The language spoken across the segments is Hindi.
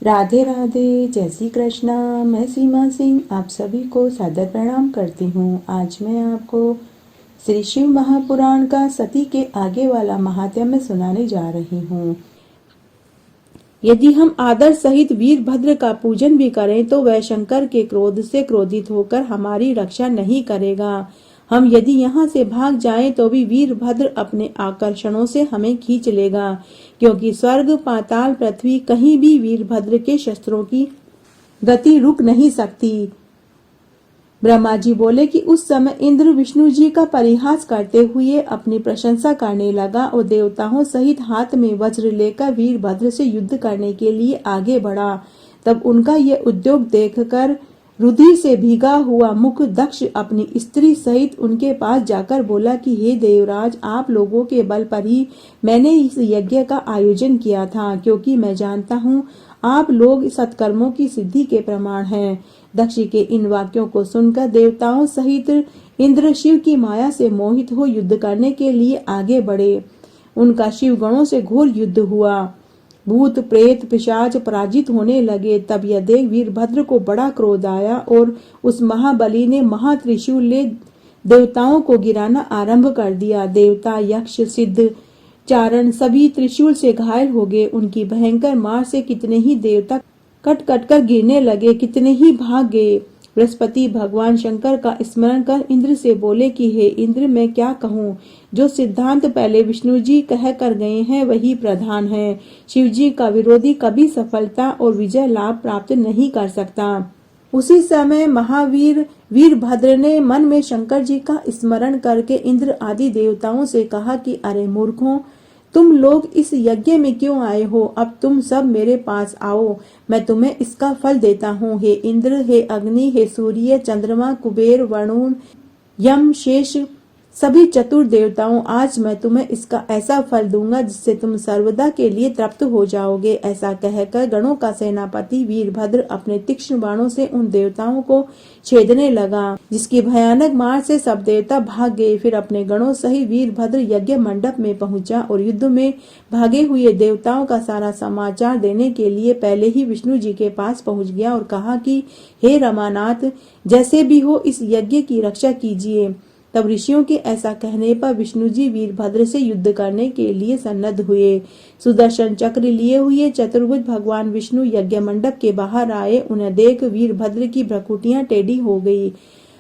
राधे राधे, जय श्री कृष्णा। मैं सीमा सिंह आप सभी को सादर प्रणाम करती हूँ। आज मैं आपको श्री शिव महापुराण का सती के आगे वाला महात्म्य सुनाने जा रही हूँ। यदि हम आदर सहित वीरभद्र का पूजन भी करें तो वह शंकर के क्रोध से क्रोधित होकर हमारी रक्षा नहीं करेगा। हम यदि यहाँ से भाग जाएं तो भी वीरभद्र अपने आकर्षणों से हमें खींच लेगा, क्योंकि स्वर्ग पाताल पृथ्वी कहीं भी वीरभद्र के शस्त्रों की गति रुक नहीं सकती। ब्रह्मा जी बोले कि उस समय इंद्र विष्णु जी का परिहास करते हुए अपनी प्रशंसा करने लगा और देवताओं सहित हाथ में वज्र लेकर वीरभद्र से युद्ध करने के लिए आगे बढ़ा। तब उनका यह उद्योग देखकर रुधिर से भीगा हुआ मुख दक्ष अपनी स्त्री सहित उनके पास जाकर बोला कि हे देवराज, आप लोगों के बल पर ही मैंने इस यज्ञ का आयोजन किया था, क्योंकि मैं जानता हूँ आप लोग सत्कर्मों की सिद्धि के प्रमाण हैं। दक्ष के इन वाक्यों को सुनकर देवताओं सहित इंद्र शिव की माया से मोहित हो युद्ध करने के लिए आगे बढ़े। उनका शिव गणों से घोर युद्ध हुआ। भूत प्रेत पिशाच पराजित होने लगे। तब यह देख वीरभद्र को बड़ा क्रोध आया और उस महाबली ने महात्रिशूल ले देवताओं को गिराना आरंभ कर दिया। देवता यक्ष सिद्ध चारण सभी त्रिशूल से घायल हो गए। उनकी भयंकर मार से कितने ही देवता कट कट कर गिरने लगे, कितने ही भाग गए। बृहस्पति भगवान शंकर का स्मरण कर इंद्र से बोले कि हे इंद्र, मैं क्या कहूँ, जो सिद्धांत पहले विष्णु जी कह कर गए हैं वही प्रधान है। शिव जी का विरोधी कभी सफलता और विजय लाभ प्राप्त नहीं कर सकता। उसी समय महावीर वीरभद्र ने मन में शंकर जी का स्मरण करके इंद्र आदि देवताओं से कहा कि अरे मूर्खों, तुम लोग इस यज्ञ में क्यों आए हो? अब तुम सब मेरे पास आओ, मैं तुम्हें इसका फल देता हूँ। हे इंद्र, हे अग्नि, हे सूर्य, चंद्रमा, कुबेर, वरुण, यम, शेष सभी चतुर देवताओं, आज मैं तुम्हें इसका ऐसा फल दूंगा जिससे तुम सर्वदा के लिए तृप्त हो जाओगे। ऐसा कहकर गणों का सेनापति वीरभद्र अपने तीक्ष्ण बाणों से उन देवताओं को छेदने लगा, जिसकी भयानक मार से सब देवता भाग गए। फिर अपने गणों सहित वीरभद्र यज्ञ मंडप में पहुंचा और युद्ध में भागे हुए देवताओं का सारा समाचार देने के लिए पहले ही विष्णु जी के पास पहुंच गया और कहा कि हे रमानाथ, जैसे भी हो इस यज्ञ की रक्षा कीजिए। तब ऋषियों के ऐसा कहने पर विष्णु जी वीरभद्र से युद्ध करने के लिए सन्नद्ध हुए। सुदर्शन चक्र लिए हुए चतुर्भुज भगवान विष्णु यज्ञ मंडप के बाहर आए। उन्हें देख वीरभद्र की भ्रकुटियां टेढ़ी हो गई।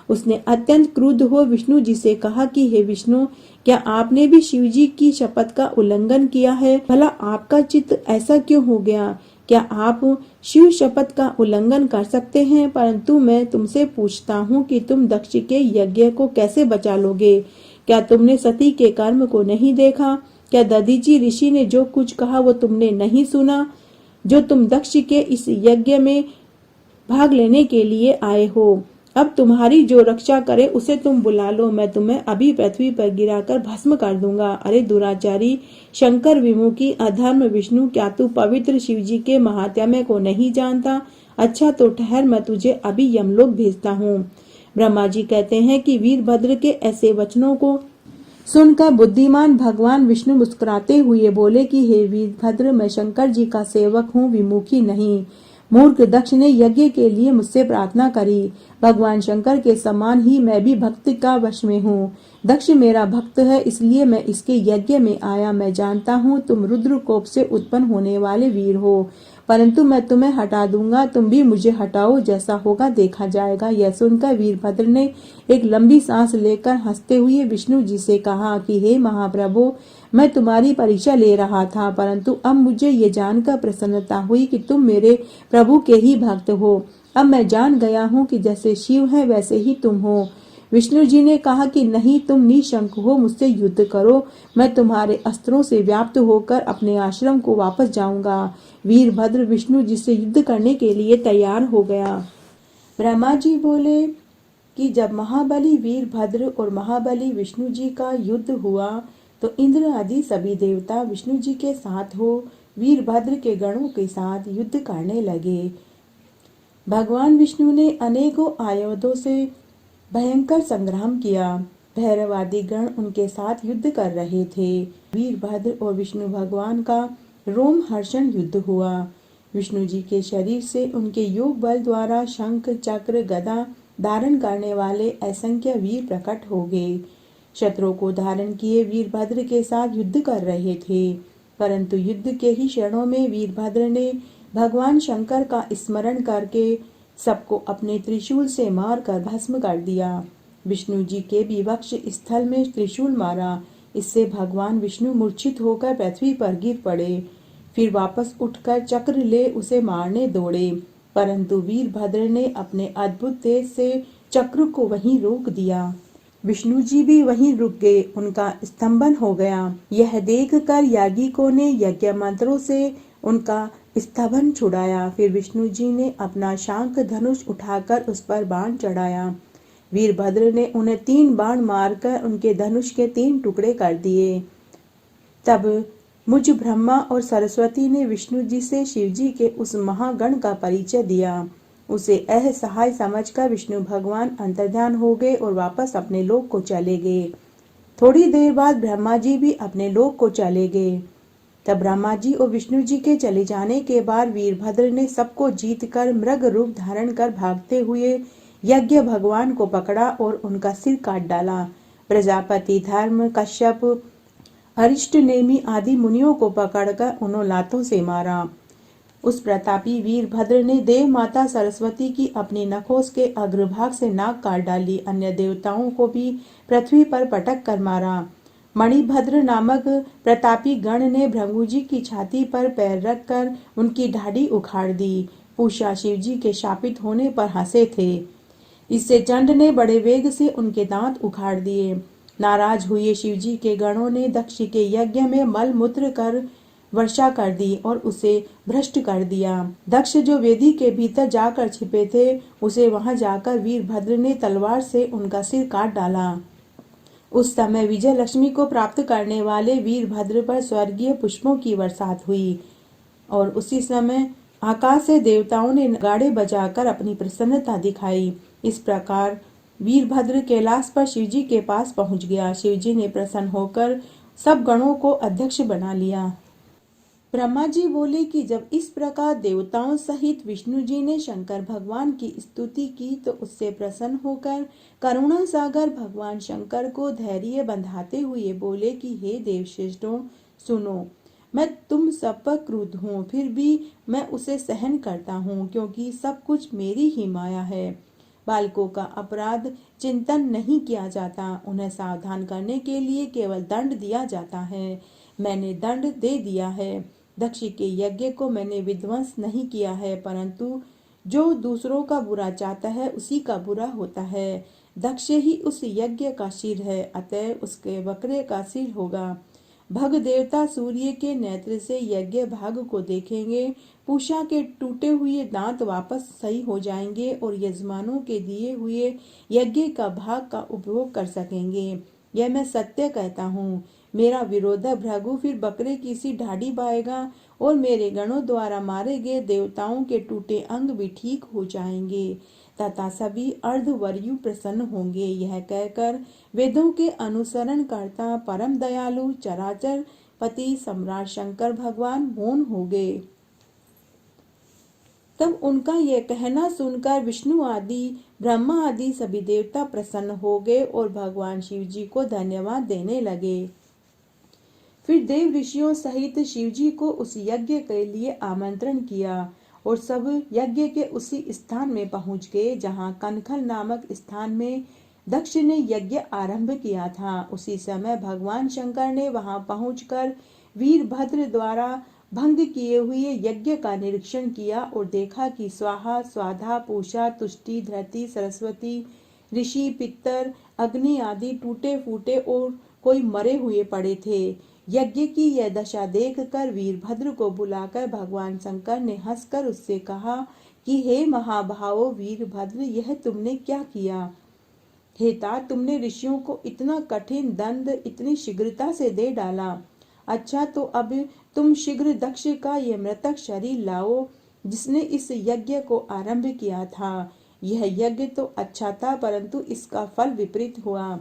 उसने अत्यंत क्रुद्ध हो विष्णु जी से कहा कि हे विष्णु, क्या आपने भी शिव जी की शपथ का उल्लंघन किया है? भला आपका चित्त ऐसा क्यों हो गया? क्या आप शिव शपथ का उल्लंघन कर सकते हैं? परंतु मैं तुमसे पूछता हूँ कि तुम दक्ष के यज्ञ को कैसे बचा लोगे? क्या तुमने सती के कर्म को नहीं देखा? क्या दधीचि ऋषि ने जो कुछ कहा वो तुमने नहीं सुना? जो तुम दक्ष के इस यज्ञ में भाग लेने के लिए आए हो, अब तुम्हारी जो रक्षा करे उसे तुम बुला लो, मैं तुम्हें अभी पृथ्वी पर गिराकर भस्म कर दूंगा। अरे दुराचारी, शंकर विमुखी अधर्म विष्णु, क्या तू पवित्र शिव जी के महात्म्य को नहीं जानता? अच्छा तो ठहर, मैं तुझे अभी यमलोक भेजता हूँ। ब्रह्मा जी कहते हैं कि वीरभद्र के ऐसे वचनों को सुनकर बुद्धिमान भगवान विष्णु मुस्कुराते हुए बोले कि हे वीरभद्र, मैं शंकर जी का सेवक हूँ, विमुखी नहीं। मूर्ख दक्ष ने यज्ञ के लिए मुझसे प्रार्थना करी। भगवान शंकर के समान ही मैं भी भक्ति का वश में हूँ। दक्ष मेरा भक्त है, इसलिए मैं इसके यज्ञ में आया। मैं जानता हूँ तुम रुद्र कोप से उत्पन्न होने वाले वीर हो, परंतु मैं तुम्हें हटा दूंगा, तुम भी मुझे हटाओ, जैसा होगा देखा जाएगा। यह सुनकर वीरभद्र ने एक लंबी सांस लेकर हंसते हुए विष्णु जी से कहा कि हे महाप्रभु, मैं तुम्हारी परीक्षा ले रहा था, परंतु अब मुझे ये जानकर प्रसन्नता हुई कि तुम मेरे प्रभु के ही भक्त हो। अब मैं जान गया हूँ कि जैसे शिव है वैसे ही तुम हो। विष्णु जी ने कहा कि नहीं, तुम निशंक हो, मुझसे युद्ध करो, मैं तुम्हारे अस्त्रों से व्याप्त होकर अपने आश्रम को वापस जाऊंगा। वीरभद्र विष्णु जी से युद्ध करने के लिए तैयार हो गया। ब्रह्मा जी बोले कि जब महाबली वीरभद्र और महाबली विष्णु जी का युद्ध हुआ तो इंद्र आदि सभी देवता विष्णु जी के साथ हो वीरभद्र के गणों के साथ युद्ध करने लगे। भगवान विष्णु ने अनेकों आयुधों से भयंकर संग्राम किया। भैरवादी गण उनके साथ युद्ध कर रहे थे। वीरभद्र और विष्णु भगवान का रोमहर्षण युद्ध हुआ। विष्णु जी के शरीर से उनके योग बल द्वारा शंख चक्र गदा धारण करने वाले असंख्य वीर प्रकट हो गए। शत्रुओं को धारण किए वीरभद्र के साथ युद्ध कर रहे थे, परंतु युद्ध के ही क्षणों में वीरभद्र ने भगवान शंकर का स्मरण करके सबको अपने त्रिशूल से मारकर भस्म कर दिया। विष्णु जी के भी वक्ष स्थल में त्रिशूल मारा। इससे भगवान विष्णु मूर्छित होकर पृथ्वी पर गिर पड़े। फिर वापस उठकर चक्र ले उसे मारने दौड़े, परंतु वीरभद्र ने अपने अद्भुत तेज से चक्र को वहीं रोक दिया। विष्णु जी भी वहीं रुक गए, उनका स्तंभन हो गया। यह देखकर याज्ञिकों ने यज्ञ मंत्रों से उनका स्तंभन छुड़ाया। फिर विष्णु जी ने अपना शांख धनुष उठाकर उस पर बाण चढ़ाया। वीरभद्र ने उन्हें 3 बाण मारकर उनके धनुष के 3 टुकड़े कर दिए। तब मुझ ब्रह्मा और सरस्वती ने विष्णु जी से शिव जी के उस महागण का परिचय दिया। उसे असहाय समझकर विष्णु भगवान अंतर्ध्यान हो गए और वापस अपने लोक को चले गए। थोड़ी देर बाद ब्रह्मा जी भी अपने लोक को चले गए। तब ब्रह्मा जी और विष्णु जी के चले जाने के बाद वीरभद्र ने सबको जीतकर मृग रूप धारण कर भागते हुए यज्ञ भगवान को पकड़ा और उनका सिर काट डाला। प्रजापति धर्म, कश्यप, अरिष्ट नेमि आदि मुनियों को पकड़कर उन्होंने लातों से मारा। उस प्रतापी वीरभद्र ने देव माता सरस्वती की अपनी नखोस के अग्रभाग से नाक काट डाली। अन्य देवताओं को भी पृथ्वी पर पटक कर मारा। मणिभद्र नामक प्रतापी गण ने भृगु जी की छाती पर पैर रखकर उनकी ढाडी उखाड़ दी। पूषा शिव जी के शापित होने पर हंसे थे। इससे चंड ने बड़े वेग से उनके दांत उखाड़ दिए। नाराज हुए शिव जी के गणों ने दक्ष के यज्ञ में मल मूत्र कर वर्षा कर दी और उसे भ्रष्ट कर दिया। दक्ष जो वेदी के भीतर जाकर छिपे थे, उसे वहां जाकर वीरभद्र ने तलवार से उनका सिर काट डाला। उस समय विजय लक्ष्मी को प्राप्त करने वाले वीरभद्र पर स्वर्गीय पुष्पों की बरसात हुई और उसी समय आकाश से देवताओं ने नगाड़े बजाकर अपनी प्रसन्नता दिखाई। इस प्रकार वीरभद्र कैलाश पर शिवजी के पास पहुंच गया। शिवजी ने प्रसन्न होकर सब गणों को अध्यक्ष बना लिया। ब्रह्मा जी बोले कि जब इस प्रकार देवताओं सहित विष्णु जी ने शंकर भगवान की स्तुति की तो उससे प्रसन्न होकर करुणा सागर भगवान शंकर को धैर्य बंधाते हुए बोले कि हे देवश्रेष्ठों, सुनो, मैं तुम सब पर क्रुद्ध हूँ, फिर भी मैं उसे सहन करता हूँ, क्योंकि सब कुछ मेरी ही माया है। बालकों का अपराध चिंतन नहीं किया जाता, उन्हें सावधान करने के लिए केवल दंड दिया जाता है। मैंने दंड दे दिया है। दक्ष के यज्ञ को मैंने विध्वंस नहीं किया है, परंतु जो दूसरों का बुरा चाहता है उसी का बुरा होता है। दक्ष ही उस यज्ञ का सिर है, अतः उसके बकरे का सिर होगा। भग देवता सूर्य के नेत्र से यज्ञ भाग को देखेंगे। पूषा के टूटे हुए दांत वापस सही हो जाएंगे और यजमानों के दिए हुए यज्ञ का भाग का उपभोग कर सकेंगे। यह मैं सत्य कहता हूँ। मेरा विरोधक भृगु फिर बकरे की सी ढाडी बाएगा और मेरे गणों द्वारा मारे गए देवताओं के टूटे अंग भी ठीक हो जाएंगे तथा सभी अर्धवर्यु प्रसन्न होंगे। यह कहकर वेदों के अनुसरण करता परम दयालु चराचर पति सम्राट शंकर भगवान मौन हो गए। तब उनका यह कहना सुनकर विष्णु आदि ब्रह्मा आदि सभी देवता प्रसन्न हो गए और भगवान शिव जी को धन्यवाद देने लगे। फिर देव ऋषियों सहित शिव जी को उस यज्ञ के लिए आमंत्रण किया और सब यज्ञ के उसी स्थान में पहुंच गए जहां कनखल नामक स्थान में दक्ष ने यज्ञ आरंभ किया था। उसी समय भगवान शंकर ने वहां पहुंचकर वीरभद्र द्वारा भंग किए हुए यज्ञ का निरीक्षण किया और देखा कि स्वाहा, स्वाधा, पूषा, तुष्टि, धृति, सरस्वती, ऋषि, पितर, अग्नि आदि टूटे फूटे और कोई मरे हुए पड़े थे। यज्ञ की यह दशा देखकर वीरभद्र को बुलाकर भगवान शंकर ने हंसकर उससे कहा कि हे महाभावो वीरभद्र, यह तुमने क्या किया? हे तात, तुमने ऋषियों को इतना कठिन दंड इतनी शीघ्रता से दे डाला। अच्छा, तो अब तुम शीघ्र दक्ष का यह मृतक शरीर लाओ जिसने इस यज्ञ को आरंभ किया था। यह यज्ञ तो अच्छा था, परंतु इसका फल विपरीत हुआ।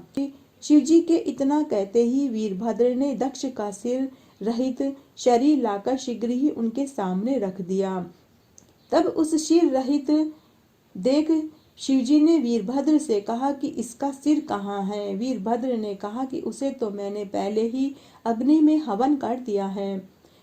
शिवजी के इतना कहते ही वीरभद्र ने दक्ष का सिर रहित शरीर लाकर शीघ्र ही उनके सामने रख दिया। तब उस सिर रहित देख शिवजी ने वीरभद्र से कहा कि इसका सिर कहाँ है। वीरभद्र ने कहा कि उसे तो मैंने पहले ही अग्नि में हवन कर दिया है।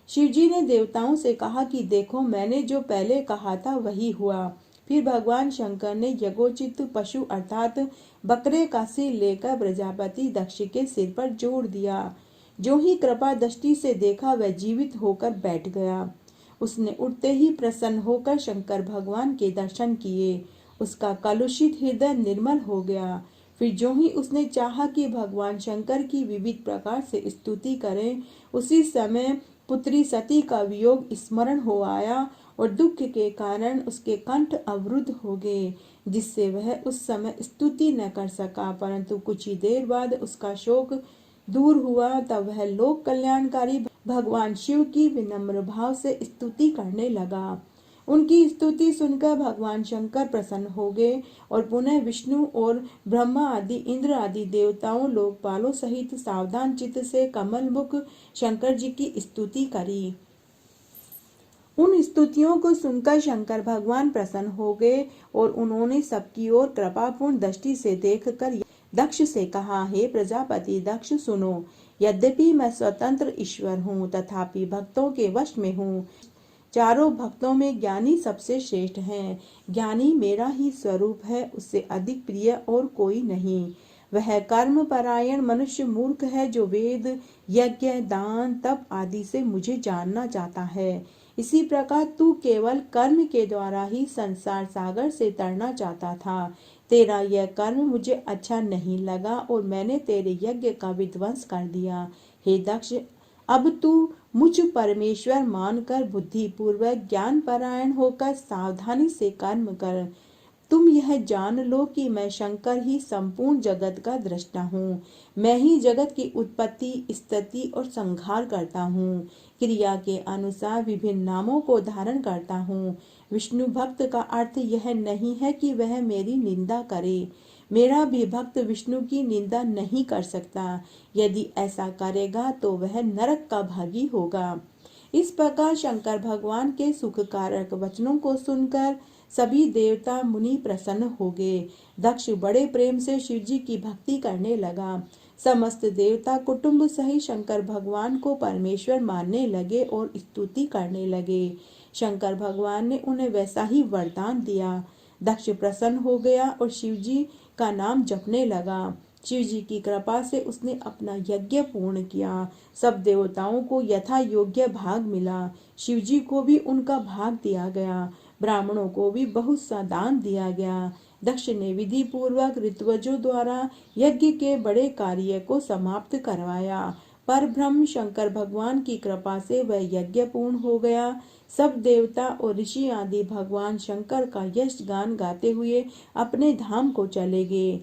शिवजी ने देवताओं से कहा कि देखो, मैंने जो पहले कहा था वही हुआ। फिर भगवान शंकर ने यज्ञोचित पशु अर्थात बकरे का सिर लेकर प्रजापति दक्ष के सिर पर जोड़ दिया। जो ही कृपा दृष्टि से देखा वह जीवित होकर बैठ गया। उसने उठते ही प्रसन्न होकर शंकर भगवान के दर्शन किए। उसका कलुषित हृदय निर्मल हो गया। फिर जो ही उसने चाहा कि भगवान शंकर की विविध प्रकार से स्तुति करें, उसी समय पुत्री सती का वियोग स्मरण हो आया और दुख के कारण उसके कंठ अवरुद्ध हो गए, जिससे वह उस समय स्तुति न कर सका। परंतु कुछ ही देर बाद उसका शोक दूर हुआ। तब वह लोक कल्याणकारी भगवान शिव की विनम्र भाव से स्तुति करने लगा। उनकी स्तुति सुनकर भगवान शंकर प्रसन्न हो गए और पुनः विष्णु और ब्रह्मा आदि इंद्र आदि देवताओं लोकपालों सहित सावधान चित्त से कमल मुख शंकर जी की स्तुति करी। उन स्तुतियों को सुनकर शंकर भगवान प्रसन्न हो गए और उन्होंने सबकी ओर कृपापूर्ण दृष्टि से देखकर दक्ष से कहा, हे प्रजापति दक्ष सुनो, यद्यपि मैं स्वतंत्र ईश्वर हूँ तथापि भक्तों के वश में हूँ। चारों भक्तों में ज्ञानी सबसे श्रेष्ठ है। ज्ञानी मेरा ही स्वरूप है, उससे अधिक प्रिय और कोई नहीं। वह कर्म परायण मनुष्य मूर्ख है जो वेद यज्ञ दान तप आदि से मुझे जानना चाहता है। इसी प्रकार तू केवल कर्म के द्वारा ही संसार सागर से तरना चाहता था। तेरा यह कर्म मुझे अच्छा नहीं लगा और मैंने तेरे यज्ञ का विध्वंस कर दिया। हे दक्ष, अब तू मुझ परमेश्वर मानकर बुद्धि पूर्वक ज्ञान परायण होकर सावधानी से कर्म कर। तुम यह जान लो कि मैं शंकर ही संपूर्ण जगत का दृष्टा हूँ। मैं ही जगत की उत्पत्ति स्थिति और संहार करता हूँ। क्रिया के अनुसार विभिन्न नामों को धारण करता हूँ। विष्णु भक्त का अर्थ यह नहीं है कि वह मेरी निंदा करे। मेरा भी भक्त विष्णु की निंदा नहीं कर सकता। यदि ऐसा करेगा तो वह नरक का भागी होगा। इस प्रकार शंकर भगवान के सुखकारक वचनों को सुनकर सभी देवता मुनि प्रसन्न हो गए। दक्ष बड़े प्रेम से शिव जी की भक्ति करने लगा। समस्त देवता कुटुंब सहित शंकर भगवान को परमेश्वर मानने लगे और स्तुति करने लगे। शंकर भगवान ने उन्हें वैसा ही वरदान दिया। दक्ष प्रसन्न हो गया और शिव जी का नाम जपने लगा। शिव जी की कृपा से उसने अपना यज्ञ पूर्ण किया। सब देवताओं को यथा योग्य भाग मिला। शिव जी को भी उनका भाग दिया गया। ब्राह्मणों को भी बहुत सा दान दिया गया। दक्ष ने विधि पूर्वक ऋत्विजों द्वारा यज्ञ के बड़े कार्य को समाप्त करवाया। पर ब्रह्म शंकर भगवान की कृपा से वह यज्ञ पूर्ण हो गया। सब देवता और ऋषि आदि भगवान शंकर का यश गान गाते हुए अपने धाम को चले गए।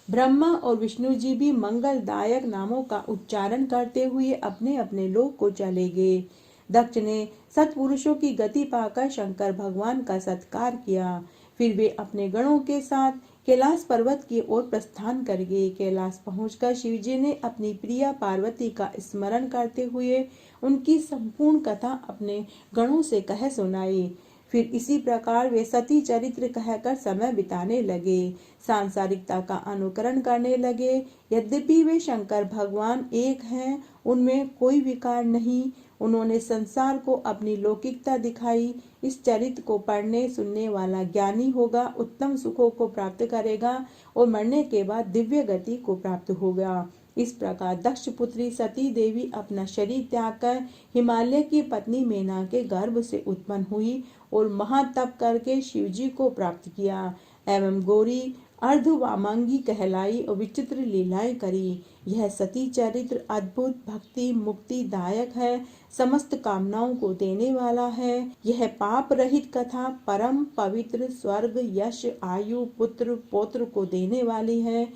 ब्रह्मा और विष्णु जी भी मंगलदायक नामों का उच्चारण करते हुए अपने अपने लोक को चले गए। दक्ष ने सत्पुरुषों की गति पाकर शंकर भगवान का सत्कार किया। फिर वे अपने गणों के साथ कैलाश पर्वत की ओर प्रस्थान कर गए। कैलाश पहुंचकर शिवजी ने अपनी प्रिया पार्वती का स्मरण करते हुए उनकी संपूर्ण कथा अपने गणों से कह सुनाई। फिर इसी प्रकार वे सती चरित्र कहकर समय बिताने लगे, सांसारिकता का अनुकरण करने लगे। यद्यपि वे शंकर भगवान एक हैं, उनमें कोई विकार नहीं। उन्होंने संसार को अपनी लौकिकता दिखाई। इस चरित्र को पढ़ने सुनने वाला ज्ञानी होगा, उत्तम सुखों को प्राप्त करेगा और मरने के बाद दिव्य गति को प्राप्त होगा। इस प्रकार दक्ष पुत्री सती देवी अपना शरीर त्याग कर हिमालय की पत्नी मेना के गर्भ से उत्पन्न हुई और महातप करके शिवजी को प्राप्त किया एवं गौरी अर्धवामांगी कहलाई और विचित्र लीलाएं करी। यह सती चरित्र अद्भुत भक्ति मुक्ति दायक है, समस्त कामनाओं को देने वाला है। यह पाप रहित कथा परम पवित्र, स्वर्ग यश आयु पुत्र पौत्र को देने वाली है।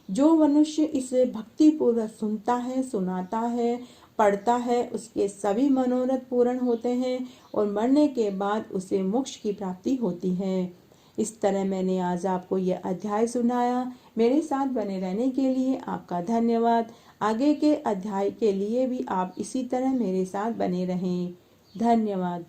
जो मनुष्य इसे भक्ति पूर्वक सुनता है, सुनाता है, पढ़ता है, उसके सभी मनोरथ पूर्ण होते हैं और मरने के बाद उसे मोक्ष की प्राप्ति होती है। इस तरह मैंने आज आपको यह अध्याय सुनाया। मेरे साथ बने रहने के लिए आपका धन्यवाद। आगे के अध्याय के लिए भी आप इसी तरह मेरे साथ बने रहें। धन्यवाद।